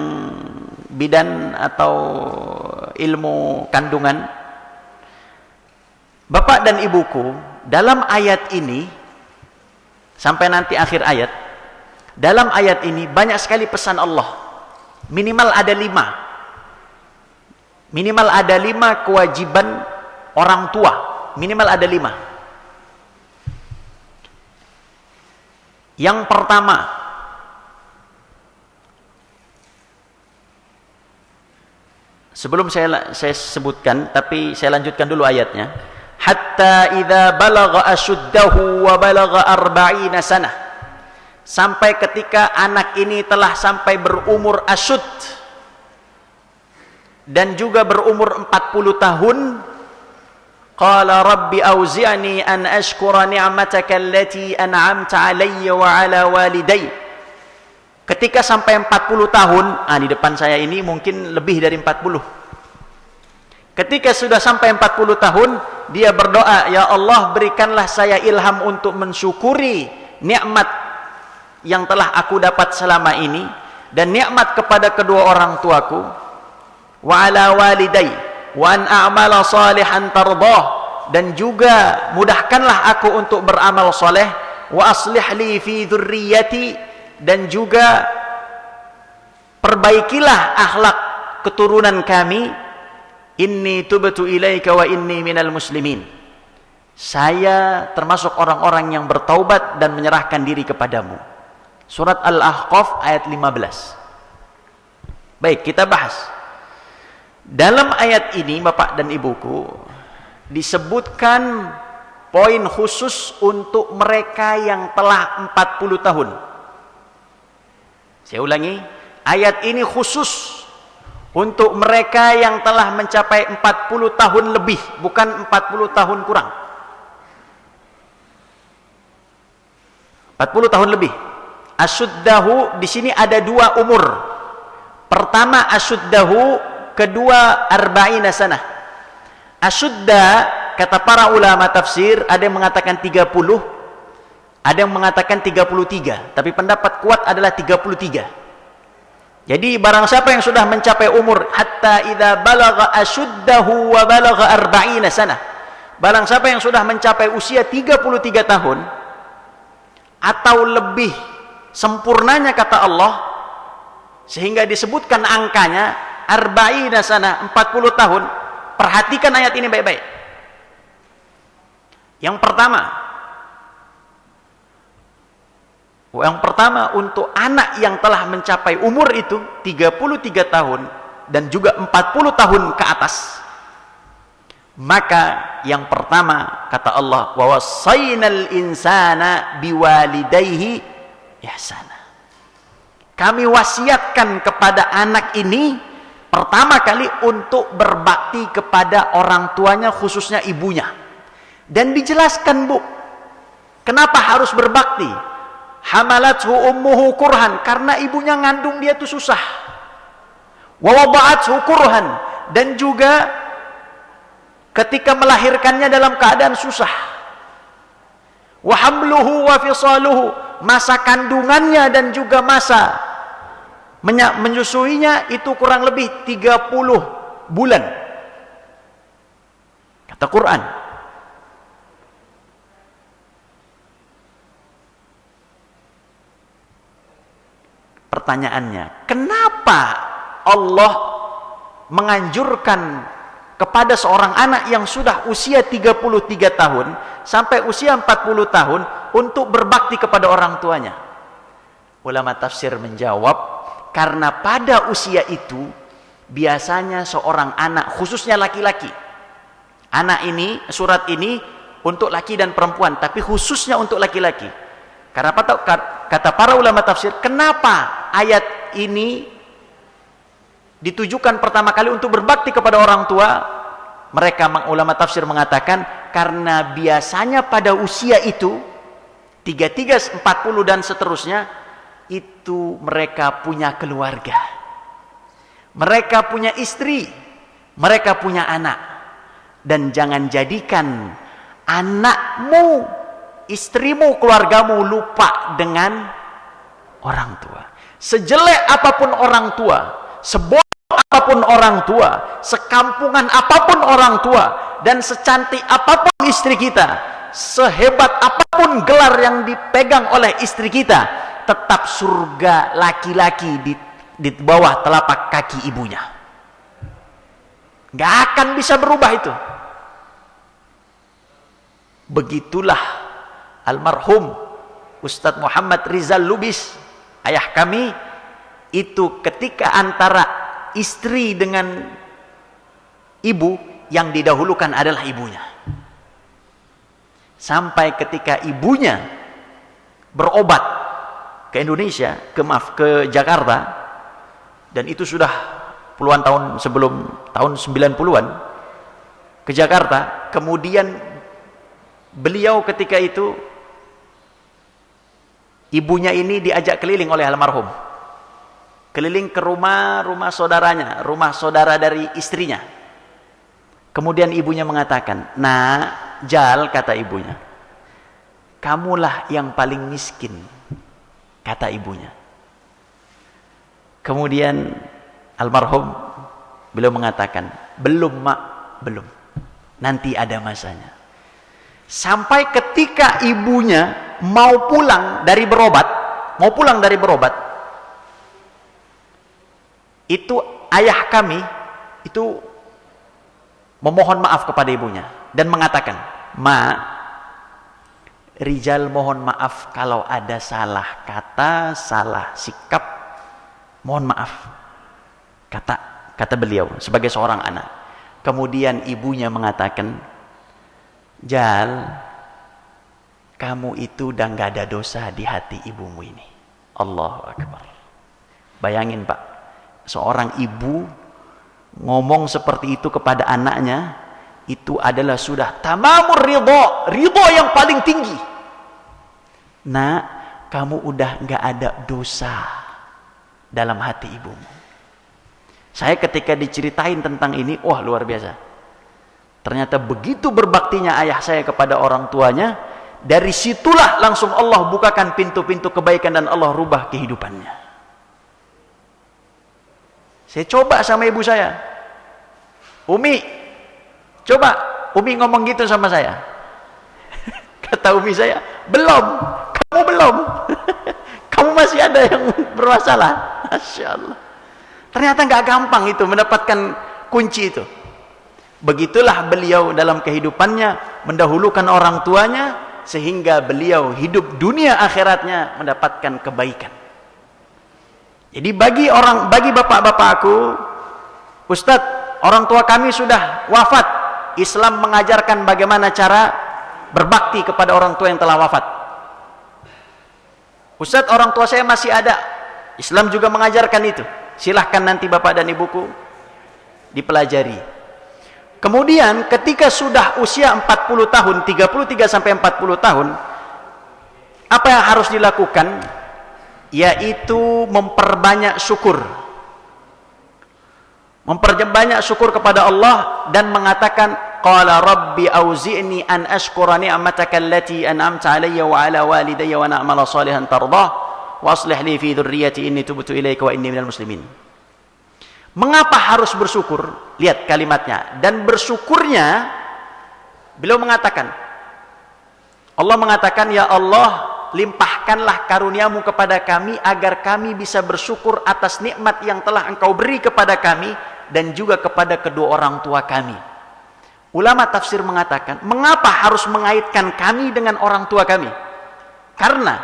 Speaker 2: bidan atau ilmu kandungan. Bapak dan ibuku, dalam ayat ini sampai nanti akhir ayat, dalam ayat ini banyak sekali pesan Allah. Minimal ada 5. Minimal ada 5 kewajiban orang tua. Minimal ada 5. Yang pertama, sebelum saya sebutkan, tapi saya lanjutkan dulu ayatnya. Hatta idza balagha ashuddahu wa balagha 40 sanah, sampai ketika anak ini telah sampai berumur asyud dan juga berumur 40 tahun. Qala rabbi auzi'ni an ashkura ni'mataka allati an'amta 'alayya wa 'ala walidayya. Ketika sampai 40 tahun, di depan saya ini mungkin lebih dari 40. Ketika sudah sampai 40 tahun, dia berdoa, "Ya Allah, berikanlah saya ilham untuk mensyukuri nikmat yang telah aku dapat selama ini, dan nikmat kepada kedua orang tuaku, wa ala walidai, wa an a'mala salihan tardah, dan juga mudahkanlah aku untuk beramal soleh, wa aslih li fi dzurriyyati, dan juga perbaikilah akhlak keturunan kami. Inni tubtu ilaika wa inni minal muslimin." Saya termasuk orang-orang yang bertaubat dan menyerahkan diri kepadamu. Surat Al-Ahqaf ayat 15. Baik, kita bahas. Dalam ayat ini, Bapak dan Ibuku, disebutkan poin khusus untuk mereka yang telah 40 tahun. Saya ulangi, ayat ini khusus untuk mereka yang telah mencapai 40 tahun lebih, bukan 40 tahun kurang. 40 tahun lebih. Asyuddahu di sini ada 2 umur. Pertama asyuddahu, kedua 40 sanah. Asyudda, kata para ulama tafsir, ada yang mengatakan 30, ada yang mengatakan 33, tapi pendapat kuat adalah 33. Jadi barang siapa yang sudah mencapai umur hatta idza balagha ashuddahu wa balagha 40 sanah, barang siapa yang sudah mencapai usia 33 tahun atau lebih sempurnanya kata Allah, sehingga disebutkan angkanya 40 sanah, 40 tahun. Perhatikan ayat ini baik-baik. Yang pertama untuk anak yang telah mencapai umur itu 33 tahun dan juga 40 tahun ke atas, Maka yang pertama kata Allah, wa wassaynal insana biwalidayhi ihsana. Kami wasiatkan kepada anak ini pertama kali untuk berbakti kepada orang tuanya, khususnya ibunya. Dan dijelaskan, Bu, kenapa harus berbakti? Hamalathu ummuhu kurhan, karena ibunya ngandung dia itu susah. Wa wada'athu kurhan, dan juga ketika melahirkannya dalam keadaan susah. Wa hamluhu wa fisaluhu, masa kandungannya dan juga masa menyusuinya itu kurang lebih 30 bulan. Kata Quran. Pertanyaannya, kenapa Allah menganjurkan kepada seorang anak yang sudah usia 33 tahun sampai usia 40 tahun untuk berbakti kepada orang tuanya? Ulama tafsir menjawab, karena pada usia itu biasanya seorang anak, khususnya laki-laki, anak ini, surat ini untuk laki dan perempuan, tapi khususnya untuk laki-laki. Karena kata para ulama tafsir, kenapa ayat ini ditujukan pertama kali untuk berbakti kepada orang tua? Mereka ulama tafsir mengatakan karena biasanya pada usia itu 33, 40 dan seterusnya itu mereka punya keluarga, mereka punya istri, mereka punya anak. Dan jangan jadikan anakmu, istrimu, keluargamu lupa dengan orang tua. Sejelek apapun orang tua, sebodoh apapun orang tua, sekampungan apapun orang tua, dan secantik apapun istri kita, sehebat apapun gelar yang dipegang oleh istri kita, tetap surga laki-laki di bawah telapak kaki ibunya. Gak akan bisa berubah itu. Begitulah almarhum Ustadz Muhammad Rizal Lubis, ayah kami, itu ketika antara istri dengan ibu, yang didahulukan adalah ibunya. Sampai ketika ibunya berobat ke Indonesia, ke Jakarta, dan itu sudah puluhan tahun sebelum tahun 90-an, ke Jakarta. Kemudian beliau ketika itu, ibunya ini diajak keliling oleh almarhum, keliling ke rumah saudaranya, rumah saudara dari istrinya. Kemudian ibunya mengatakan, "Nak, Jal," kata ibunya, "kamulah yang paling miskin," kata ibunya. Kemudian almarhum beliau mengatakan, "Belum, Mak, belum. Nanti ada masanya." Sampai ketika ibunya mau pulang dari berobat, itu ayah kami itu memohon maaf kepada ibunya dan mengatakan, "Ma, Rizal mohon maaf kalau ada salah kata, salah sikap, mohon maaf," kata beliau sebagai seorang anak. Kemudian ibunya mengatakan, "Jal, kamu itu udah gak ada dosa di hati ibumu ini." Allahu Akbar. Bayangin, Pak, seorang ibu ngomong seperti itu kepada anaknya, itu adalah sudah tamamur ridho yang paling tinggi. Nak, kamu udah gak ada dosa dalam hati ibumu. Saya ketika diceritain tentang ini, wah, luar biasa. Ternyata begitu berbaktinya ayah saya kepada orang tuanya, dari situlah langsung Allah bukakan pintu-pintu kebaikan dan Allah rubah kehidupannya. Saya coba sama ibu saya, "Umi, coba Umi ngomong gitu sama saya." Kata umi saya, "Belum, kamu belum." Kamu masih ada yang bermasalah. Masya Allah. Ternyata nggak gampang itu mendapatkan kunci itu. Begitulah beliau dalam kehidupannya mendahulukan orang tuanya, sehingga beliau hidup dunia akhiratnya mendapatkan kebaikan. Jadi bagi bapak-bapakku, Ustadz, orang tua kami sudah wafat, Islam mengajarkan bagaimana cara berbakti kepada orang tua yang telah wafat. Ustadz, orang tua saya masih ada. Islam juga mengajarkan itu. Silahkan nanti bapak dan ibuku dipelajari. Kemudian ketika sudah usia 40 tahun, 33 sampai 40 tahun, apa yang harus dilakukan? Yaitu memperbanyak syukur. Memperbanyak syukur kepada Allah dan mengatakan, qala rabbi auzi'ni an ashkura ni'mataka allati an'amta 'alayya wa 'ala walidayya wa na'mala salihan tardah wa aslih li fi dhurriyyati inni tubtu ilaika wa inni minal muslimin. Mengapa harus bersyukur? Lihat kalimatnya. Dan bersyukurnya, beliau mengatakan, Allah mengatakan, ya Allah, limpahkanlah karuniamu kepada kami agar kami bisa bersyukur atas nikmat yang telah engkau beri kepada kami dan juga kepada kedua orang tua kami. Ulama tafsir mengatakan, mengapa harus mengaitkan kami dengan orang tua kami? Karena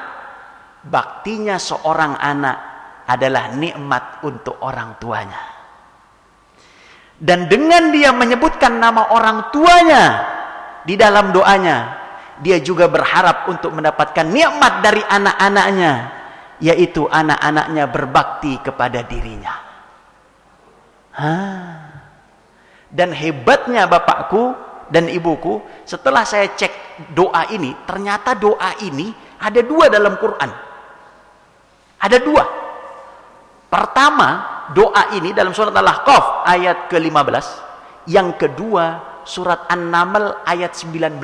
Speaker 2: baktinya seorang anak adalah nikmat untuk orang tuanya. Dan dengan dia menyebutkan nama orang tuanya di dalam doanya, dia juga berharap untuk mendapatkan nikmat dari anak-anaknya, yaitu anak-anaknya berbakti kepada dirinya. Dan hebatnya bapakku dan ibuku, setelah saya cek doa ini, ternyata doa ini ada dua dalam Quran. Ada dua. Pertama, doa ini dalam surat Al-Ahqaf ayat ke-15. Yang kedua, surat An-Naml ayat 19.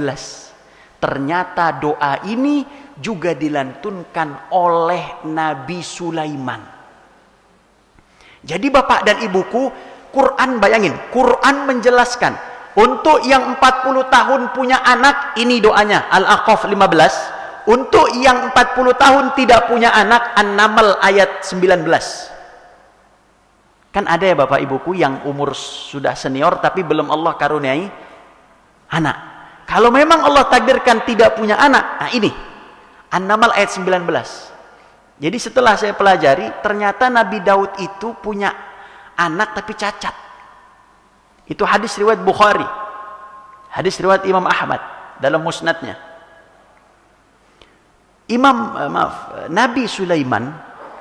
Speaker 2: Ternyata doa ini juga dilantunkan oleh Nabi Sulaiman. Jadi bapak dan ibuku, Quran, bayangin, Quran menjelaskan untuk yang 40 tahun punya anak, ini doanya Al-Ahqaf 15. Untuk yang 40 tahun tidak punya anak, An-Naml ayat 19. Kan ada ya bapak ibuku yang umur sudah senior tapi belum Allah karuniai anak. Kalau memang Allah takdirkan tidak punya anak, nah ini An-Naml ayat 19. Jadi setelah saya pelajari, ternyata Nabi Daud itu punya anak tapi cacat. Itu hadis riwayat Bukhari, hadis riwayat Imam Ahmad dalam musnadnya. Nabi Sulaiman,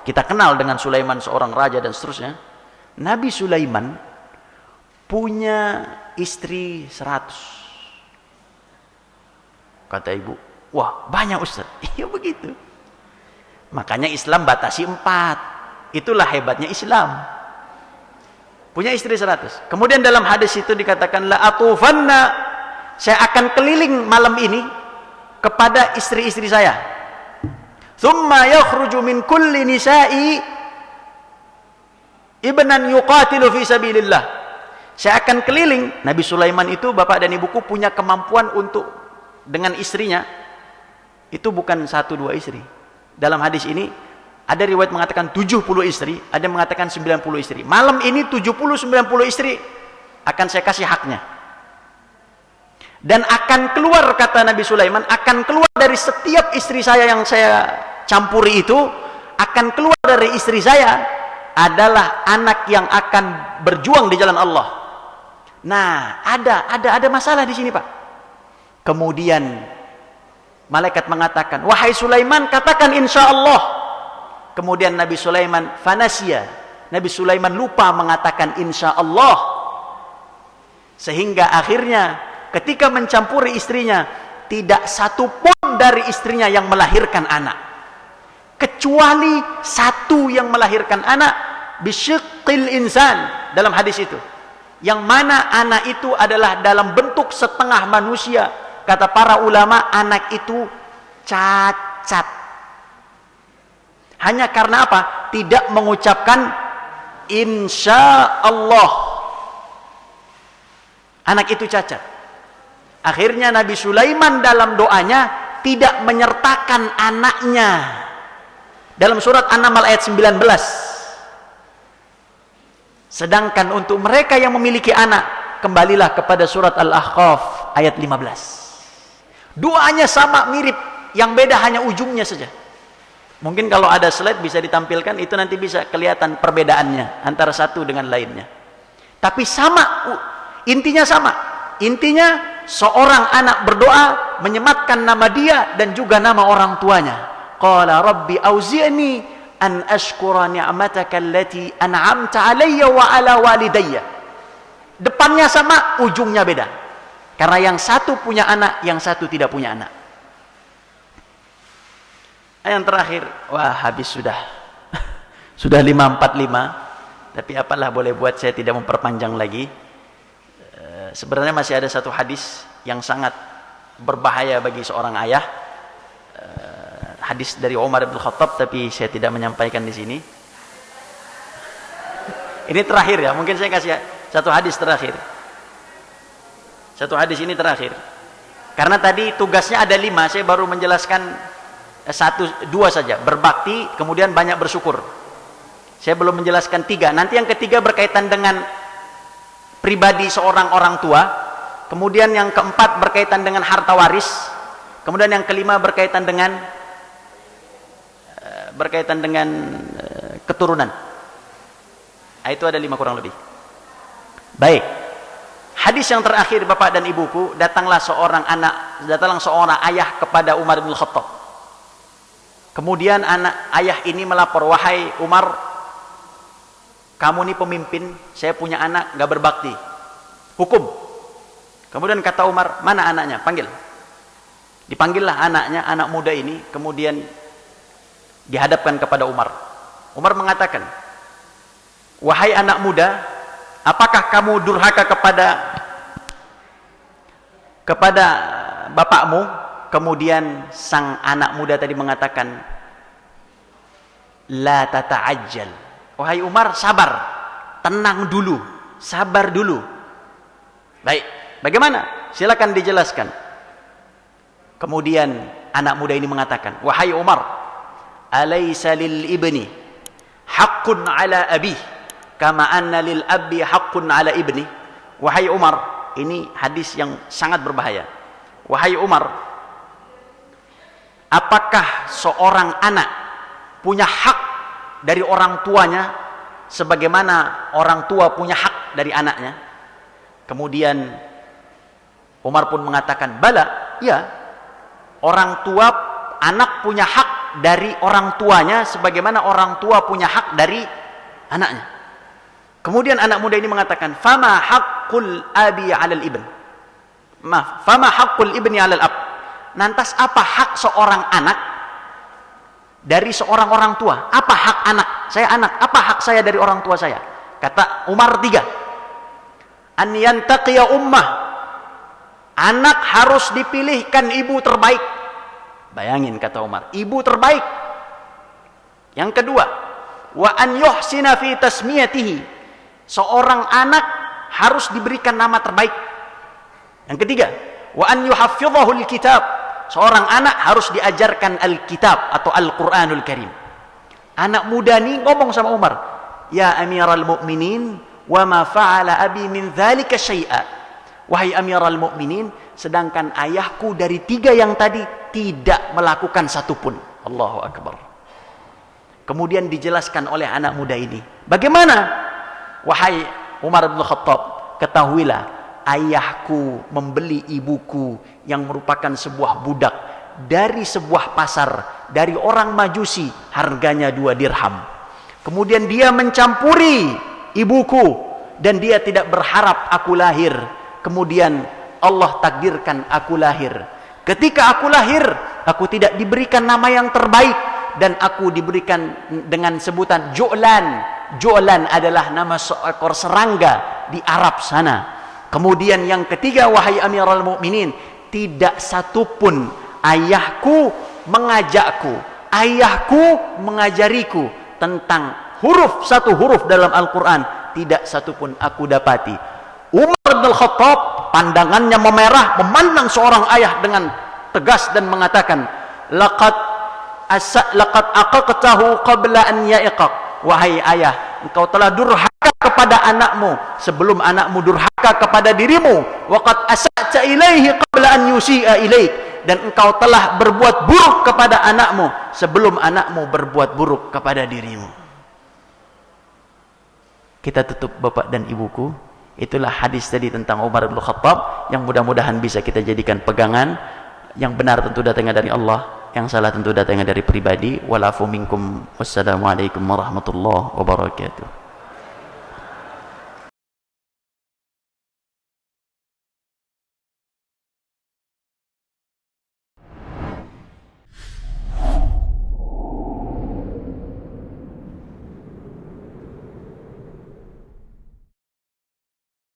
Speaker 2: kita kenal dengan Sulaiman seorang raja dan seterusnya. Nabi Sulaiman punya istri 100. Kata ibu, wah banyak Ustaz. Iya begitu. Makanya Islam batasi 4. Itulah hebatnya Islam. Punya istri 100. Kemudian dalam hadis itu dikatakan, la atufanna, saya akan keliling malam ini kepada istri-istri saya. Thumma yakhruju min kulli nisa'i ibnan yuqatilu fi sabilillah. Saya akan keliling. Nabi Sulaiman itu, bapak dan ibuku, punya kemampuan untuk dengan istrinya itu bukan 1-2 istri. Dalam hadis ini ada riwayat mengatakan 70 istri, ada yang mengatakan 90 istri. Malam ini 70-90 istri akan saya kasih haknya. Dan akan keluar, kata Nabi Sulaiman, akan keluar dari setiap istri saya yang saya campuri itu, akan keluar dari istri saya adalah anak yang akan berjuang di jalan Allah. Nah, ada masalah di sini, Pak. Kemudian malaikat mengatakan, wahai Sulaiman, katakan insya Allah. Kemudian Nabi Sulaiman fanasya, Nabi Sulaiman lupa mengatakan insya Allah, sehingga akhirnya ketika mencampuri istrinya, tidak satu pun dari istrinya yang melahirkan anak, kecuali satu yang melahirkan anak, bisyiqqil insan, dalam hadis itu, yang mana anak itu adalah dalam bentuk setengah manusia. Kata para ulama, anak itu cacat. Hanya karena apa? Tidak mengucapkan insya Allah. Anak itu cacat. Akhirnya Nabi Sulaiman dalam doanya tidak menyertakan anaknya. Dalam surat An-Naml ayat 19. Sedangkan untuk mereka yang memiliki anak, kembalilah kepada surat Al-Ahqaf ayat 15. Doanya sama, mirip, yang beda hanya ujungnya saja. Mungkin kalau ada slide bisa ditampilkan, itu nanti bisa kelihatan perbedaannya antara satu dengan lainnya. Tapi sama, intinya sama. Intinya seorang anak berdoa menyematkan nama dia dan juga nama orang tuanya. Qala rabbi auzi'ni an ashkura ni'mataka allati an'amta 'alayya wa 'ala walidayya. Depannya sama, ujungnya beda. Karena yang satu punya anak, yang satu tidak punya anak. Yang terakhir, wah habis sudah. Sudah 5:45. Tapi apalah boleh buat, saya tidak memperpanjang lagi. Sebenarnya masih ada satu hadis yang sangat berbahaya bagi seorang ayah. Hadis dari Umar bin Khattab, tapi saya tidak menyampaikan di sini. Ini terakhir ya, mungkin saya kasih satu hadis terakhir. Satu hadis ini terakhir. Karena tadi tugasnya ada 5, saya baru menjelaskan 2 saja. Berbakti, kemudian banyak bersyukur. Saya belum menjelaskan 3. Nanti yang ketiga berkaitan dengan pribadi seorang orang tua. Kemudian yang keempat berkaitan dengan harta waris. Kemudian yang kelima berkaitan dengan keturunan. Nah, itu ada 5 kurang lebih. Baik. Hadis yang terakhir, Bapak dan Ibuku, datanglah seorang ayah kepada Umar bin Khattab. Kemudian ayah ini melapor, wahai Umar, kamu ini pemimpin, saya punya anak gak berbakti, hukum. Kemudian kata Umar, mana anaknya? Panggil. Dipanggillah anaknya, anak muda ini, kemudian dihadapkan kepada Umar. Umar mengatakan, wahai anak muda, apakah kamu durhaka kepada bapakmu? Kemudian sang anak muda tadi mengatakan, la tata'ajjal. Wahai Umar, sabar, tenang dulu, sabar dulu. Baik, bagaimana? Silakan dijelaskan. Kemudian anak muda ini mengatakan, wahai Umar, alaysa lil ibni haqqun ala abih kama anna lil abi haqqun ala ibni. Wahai Umar, ini hadis yang sangat berbahaya. Wahai Umar, apakah seorang anak punya hak dari orang tuanya sebagaimana orang tua punya hak dari anaknya? Kemudian Umar pun mengatakan, bala, ya, anak punya hak dari orang tuanya sebagaimana orang tua punya hak dari anaknya. Kemudian anak muda ini mengatakan, fama haqqul abi 'alal ibn. Maaf, fama haqqul ibni 'alal ab. Lantas apa hak seorang anak dari seorang orang tua? Apa hak anak? Saya anak, apa hak saya dari orang tua saya? Kata Umar 3. An yantaqiya ummah. Anak harus dipilihkan ibu terbaik. Bayangin kata Umar, ibu terbaik. Yang kedua, wa an yuhsina fi tasmiyatihi. Seorang anak harus diberikan nama terbaik. Yang ketiga, wa an yuhaffidhahu alkitab. Seorang anak harus diajarkan Alkitab atau Al-Quranul Karim. Anak muda ini ngomong sama Umar, ya Amiral Mu'minin, wa ma fa'ala abi min dhalika syai'a. Wahai Amiral Mu'minin, sedangkan ayahku dari 3 yang tadi tidak melakukan satupun. Allahu Akbar. Kemudian dijelaskan oleh anak muda ini, bagaimana? Wahai Umar bin Khattab, ketahuilah, ayahku membeli ibuku yang merupakan sebuah budak dari sebuah pasar, dari orang Majusi, harganya 2 dirham. Kemudian dia mencampuri ibuku dan dia tidak berharap aku lahir. Kemudian Allah takdirkan aku lahir. Ketika aku lahir, aku tidak diberikan nama yang terbaik dan aku diberikan dengan sebutan Ju'lan. Ju'lan adalah nama seekor serangga di Arab sana. Kemudian yang ketiga, wahai Amirul Mukminin, tidak satupun ayahku mengajakku, ayahku mengajariku tentang satu huruf dalam Al-Quran, tidak satupun aku dapati. Umar bin Khattab pandangannya memerah, memandang seorang ayah dengan tegas dan mengatakan, laqad aqaqtahu qabla an ya'iqaq. Wahai ayah, engkau telah durhaka kepada anakmu sebelum anakmu durhaka kepada dirimu. Waqad asa'ta ilaihi qabla an yusi'a ilaik. Dan engkau telah berbuat buruk kepada anakmu sebelum anakmu berbuat buruk kepada dirimu. Kita tutup Bapak dan Ibuku. Itulah hadis tadi tentang Umar bin Khattab yang mudah-mudahan bisa kita jadikan pegangan. Yang benar tentu datangnya dari Allah, yang salah tentu datangnya dari pribadi. Walafu minkum. Wassalamualaikum warahmatullahi wabarakatuh.